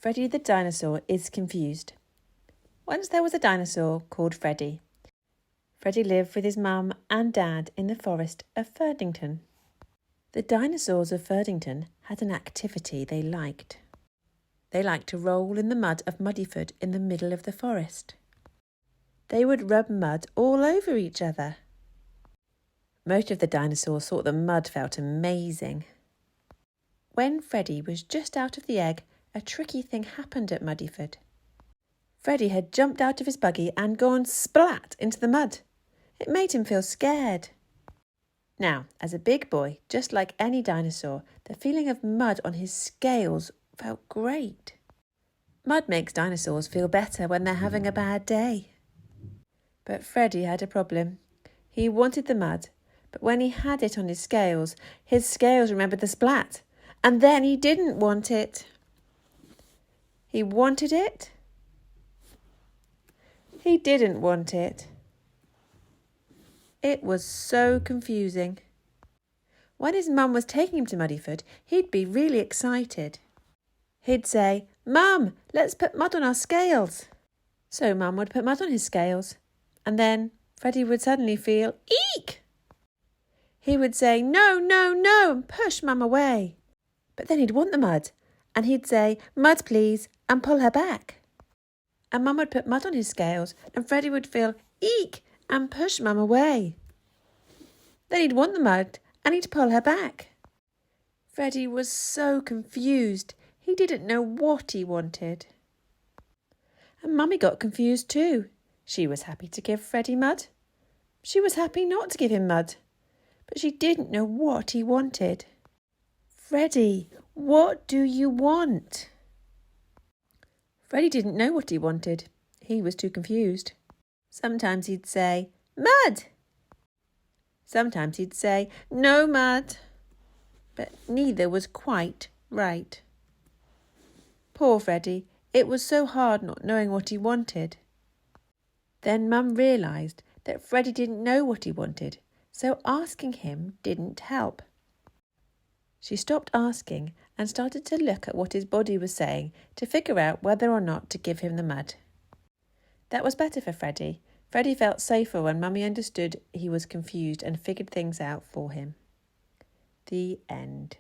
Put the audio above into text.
Freddie the Dinosaur is confused. Once there was a dinosaur called Freddie. Freddie lived with his mum and dad in the forest of Ferdington. The dinosaurs of Ferdington had an activity they liked. They liked to roll in the mud of Muddyford in the middle of the forest. They would rub mud all over each other. Most of the dinosaurs thought the mud felt amazing. When Freddie was just out of the egg, a tricky thing happened at Muddyford. Freddie had jumped out of his buggy and gone splat into the mud. It made him feel scared. Now, as a big boy, just like any dinosaur, the feeling of mud on his scales felt great. Mud makes dinosaurs feel better when they're having a bad day. But Freddie had a problem. He wanted the mud, but when he had it on his scales remembered the splat, and then he didn't want it. He wanted it. He didn't want it. It was so confusing. When his mum was taking him to Muddyford, he'd be really excited. He'd say, "Mum, let's put mud on our scales." So Mum would put mud on his scales, and then Freddie would suddenly feel, "Eek!" He would say, "No, no, no," and push Mum away. But then he'd want the mud, and he'd say, "Mud, please," and pull her back. And Mum would put mud on his scales, and Freddie would feel, "Eek!" and push Mum away. Then he'd want the mud, and he'd pull her back. Freddie was so confused. He didn't know what he wanted. And Mummy got confused too. She was happy to give Freddie mud. She was happy not to give him mud. But she didn't know what he wanted. "Freddie, what do you want?" Freddie didn't know what he wanted. He was too confused. Sometimes he'd say, "Mud!" Sometimes he'd say, "No mud." But neither was quite right. Poor Freddie, it was so hard not knowing what he wanted. Then Mum realised that Freddie didn't know what he wanted, so asking him didn't help. She stopped asking and started to look at what his body was saying to figure out whether or not to give him the mud. That was better for Freddie. Freddie felt safer when Mummy understood he was confused and figured things out for him. The end.